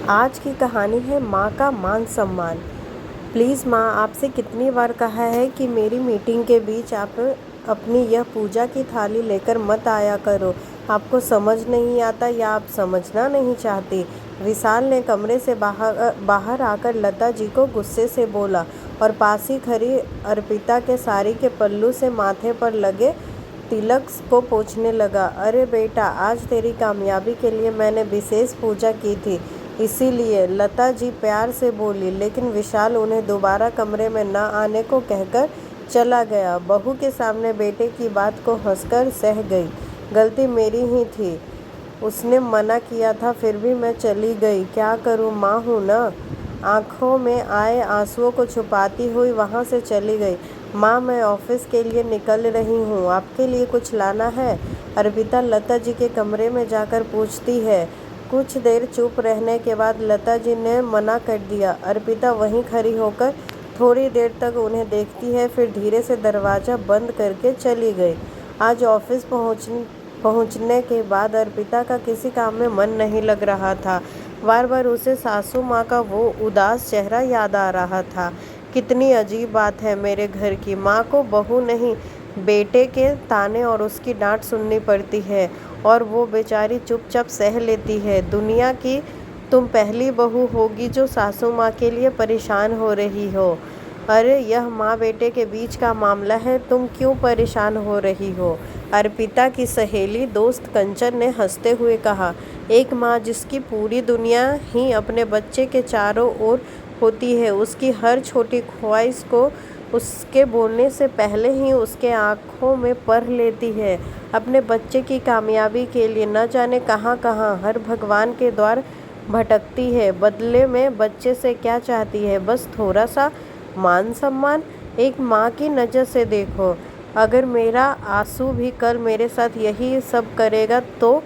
आज की कहानी है माँ का मान सम्मान। प्लीज़ माँ, आपसे कितनी बार कहा है कि मेरी मीटिंग के बीच आप अपनी यह पूजा की थाली लेकर मत आया करो। आपको समझ नहीं आता या आप समझना नहीं चाहती। विशाल ने कमरे से बाहर आकर लता जी को गुस्से से बोला और पास ही खड़ी अर्पिता के साड़ी के पल्लू से माथे पर लगे तिलक को पोंछने लगा। अरे बेटा, आज तेरी कामयाबी के लिए मैंने विशेष पूजा की थी, इसीलिए लता जी प्यार से बोली, लेकिन विशाल उन्हें दोबारा कमरे में न आने को कहकर चला गया। बहू के सामने बेटे की बात को हंसकर सह गई। गलती मेरी ही थी, उसने मना किया था, फिर भी मैं चली गई। क्या करूं, माँ हूं ना। आंखों में आए आंसुओं को छुपाती हुई वहां से चली गई। माँ, मैं ऑफिस के लिए निकल रही हूँ, आपके लिए कुछ लाना है? अर्पिता लता जी के कमरे में जाकर पूछती है। कुछ देर चुप रहने के बाद लता जी ने मना कर दिया। अर्पिता वहीं खड़ी होकर थोड़ी देर तक उन्हें देखती है, फिर धीरे से दरवाज़ा बंद करके चली गई। आज ऑफिस पहुंचने के बाद अर्पिता का किसी काम में मन नहीं लग रहा था। बार बार उसे सासू माँ का वो उदास चेहरा याद आ रहा था। कितनी अजीब बात है मेरे घर की, माँ को बहू नहीं, बेटे के ताने और उसकी डांट सुननी पड़ती है और वो बेचारी चुपचाप सह लेती है। दुनिया की तुम पहली बहू होगी जो सासू माँ के लिए परेशान हो रही हो। अरे, यह माँ बेटे के बीच का मामला है, तुम क्यों परेशान हो रही हो? अर्पिता की सहेली दोस्त कंचन ने हंसते हुए कहा। एक माँ जिसकी पूरी दुनिया ही अपने बच्चे के चारों ओर होती है, उसकी हर छोटी ख्वाहिश को उसके बोलने से पहले ही उसके आँखों में पढ़ लेती है। अपने बच्चे की कामयाबी के लिए न जाने कहाँ कहाँ हर भगवान के द्वार भटकती है। बदले में बच्चे से क्या चाहती है? बस थोड़ा सा मान सम्मान। एक माँ की नज़र से देखो, अगर मेरा आंसू भी कल मेरे साथ यही सब करेगा तो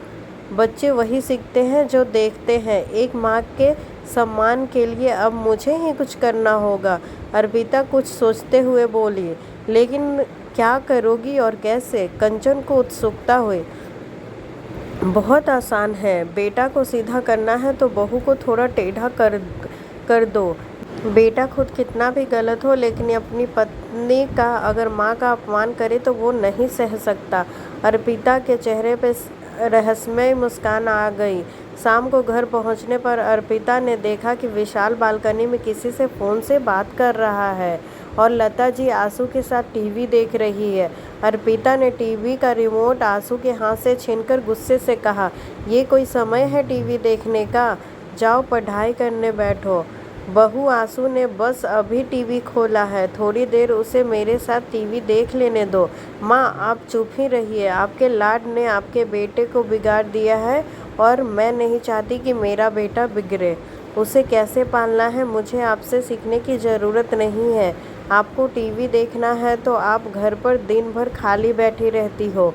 बच्चे वही सीखते हैं जो देखते हैं। एक माँ के सम्मान के लिए अब मुझे ही कुछ करना होगा। अर्पिता कुछ सोचते हुए बोली, लेकिन क्या करोगी और कैसे? कंचन को उत्सुकता हुई। बहुत आसान है, बेटा को सीधा करना है तो बहू को थोड़ा टेढ़ा कर दो। बेटा खुद कितना भी गलत हो, लेकिन अपनी पत्नी का अगर माँ का अपमान करे तो वो नहीं सह सकता। अर्पिता के चेहरे पे रहस्यमय मुस्कान आ गई। शाम को घर पहुंचने पर अर्पिता ने देखा कि विशाल बालकनी में किसी से फ़ोन से बात कर रहा है और लता जी आंसू के साथ टीवी देख रही है। अर्पिता ने टीवी का रिमोट आंसू के हाथ से छीनकर गुस्से से कहा, ये कोई समय है टीवी देखने का? जाओ पढ़ाई करने बैठो। बहू आंसू ने बस अभी टीवी खोला है, थोड़ी देर उसे मेरे साथ टीवी देख लेने दो। माँ, आप चुप ही रहिए, आपके लाड ने आपके बेटे को बिगाड़ दिया है और मैं नहीं चाहती कि मेरा बेटा बिगड़े। उसे कैसे पालना है मुझे आपसे सीखने की ज़रूरत नहीं है। आपको टीवी देखना है तो आप घर पर दिन भर खाली बैठी रहती हो,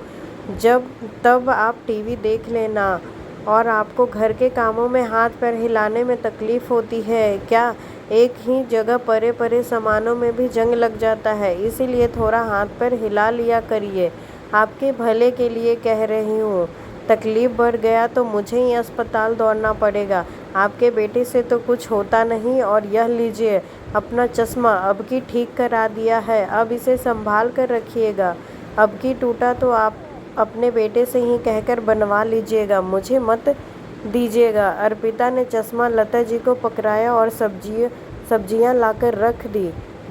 जब तब आप टीवी देख लेना। और आपको घर के कामों में हाथ पैर हिलाने में तकलीफ़ होती है क्या? एक ही जगह परे परे सामानों में भी जंग लग जाता है, इसीलिए थोड़ा हाथ पैर हिला लिया करिए। आपके भले के लिए कह रही हूँ। तकलीफ़ बढ़ गया तो मुझे ही अस्पताल दौड़ना पड़ेगा। आपके बेटे से तो कुछ होता नहीं। और यह लीजिए अपना चश्मा, अब की ठीक करा दिया है, अब इसे संभाल कर रखिएगा। अब की टूटा तो आप अपने बेटे से ही कहकर बनवा लीजिएगा, मुझे मत दीजिएगा। अर्पिता ने चश्मा लता जी को पकड़ाया और सब्जियां लाकर रख दी।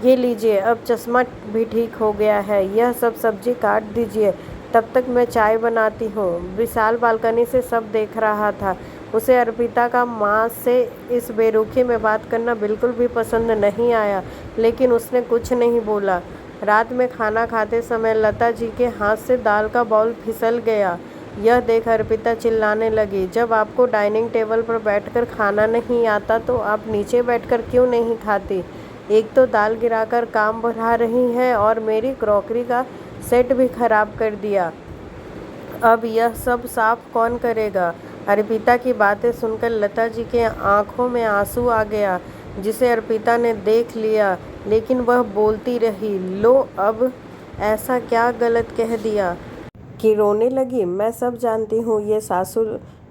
ये लीजिए, अब चश्मा भी ठीक हो गया है, यह सब सब्जी काट दीजिए, तब तक मैं चाय बनाती हूँ। विशाल बालकनी से सब देख रहा था। उसे अर्पिता का माँ से इस बेरुखी में बात करना बिल्कुल भी पसंद नहीं आया, लेकिन उसने कुछ नहीं बोला। रात में खाना खाते समय लता जी के हाथ से दाल का बाउल फिसल गया। यह देख अर्पिता चिल्लाने लगी, जब आपको डाइनिंग टेबल पर बैठकर खाना नहीं आता तो आप नीचे बैठकर क्यों नहीं खाती? एक तो दाल गिराकर काम बढ़ा रही है और मेरी क्रॉकरी का सेट भी खराब कर दिया। अब यह सब साफ कौन करेगा? अर्पिता की बातें सुनकर लता जी के आंखों में आंसू आ गया, जिसे अर्पिता ने देख लिया, लेकिन वह बोलती रही, लो अब ऐसा क्या गलत कह दिया? कि रोने लगी। मैं सब जानती हूँ, ये सासू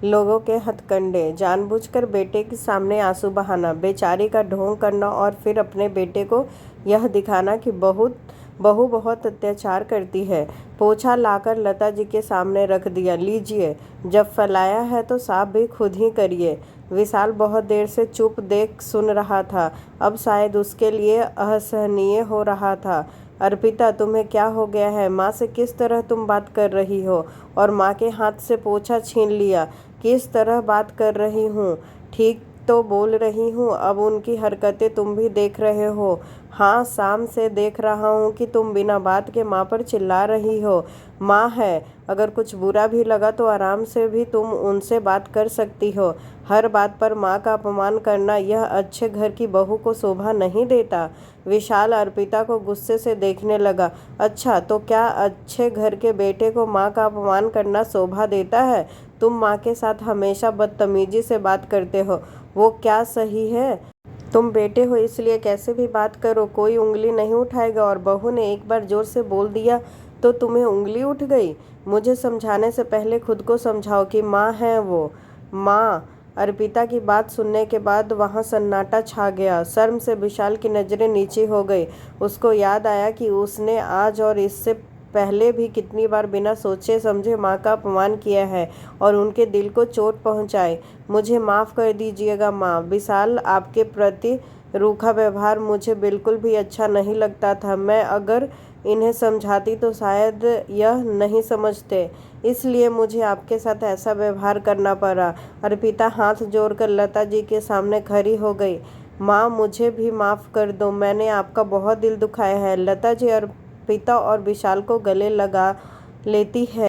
लोगों के हथकंडे, जानबूझकर बेटे के सामने आंसू बहाना, बेचारी का ढोंग करना और फिर अपने बेटे को यह दिखाना कि बहू बहुत अत्याचार करती है। पोछा लाकर लता जी के सामने रख दिया। लीजिए, जब फैलाया है तो साफ भी खुद ही करिए। विशाल बहुत देर से चुप देख सुन रहा था। अब शायद उसके लिए असहनीय हो रहा था। अर्पिता, तुम्हें क्या हो गया है? माँ से किस तरह तुम बात कर रही हो? और माँ के हाथ से पोछा छीन लिया। किस तरह बात कर रही हूँ? ठीक तो बोल रही हूँ। अब उनकी हरकतें तुम भी देख रहे हो। हाँ, शाम से देख रहा हूँ कि तुम बिना बात के माँ पर चिल्ला रही हो। माँ है, अगर कुछ बुरा भी लगा तो आराम से भी तुम उनसे बात कर सकती हो। हर बात पर माँ का अपमान करना यह अच्छे घर की बहू को शोभा नहीं देता। विशाल अर्पिता को गुस्से से देखने लगा। अच्छा, तो क्या अच्छे घर के बेटे को माँ का अपमान करना शोभा देता है? तुम माँ के साथ हमेशा बदतमीजी से बात करते हो, वो क्या सही है? तुम बेटे हो इसलिए कैसे भी बात करो, कोई उंगली नहीं उठाएगा। और बहू ने एक बार जोर से बोल दिया तो तुम्हें उंगली उठ गई? मुझे समझाने से पहले खुद को समझाओ कि माँ है वो। माँ। अर्पिता की बात सुनने के बाद वहाँ सन्नाटा छा गया। शर्म से विशाल की नज़रें नीची हो गई। उसको याद आया कि उसने आज और इससे पहले भी कितनी बार बिना सोचे समझे माँ का अपमान किया है और उनके दिल को चोट पहुँचाई। मुझे माफ़ कर दीजिएगा माँ। विशाल, आपके प्रति रूखा व्यवहार मुझे बिल्कुल भी अच्छा नहीं लगता था। मैं अगर इन्हें समझाती तो शायद यह नहीं समझते, इसलिए मुझे आपके साथ ऐसा व्यवहार करना पड़ा। अर्पिता हाथ जोड़कर लता जी के सामने खड़ी हो गई। माँ, मुझे भी माफ़ कर दो, मैंने आपका बहुत दिल दुखाया है। लता जी अर्पिता और विशाल को गले लगा लेती है।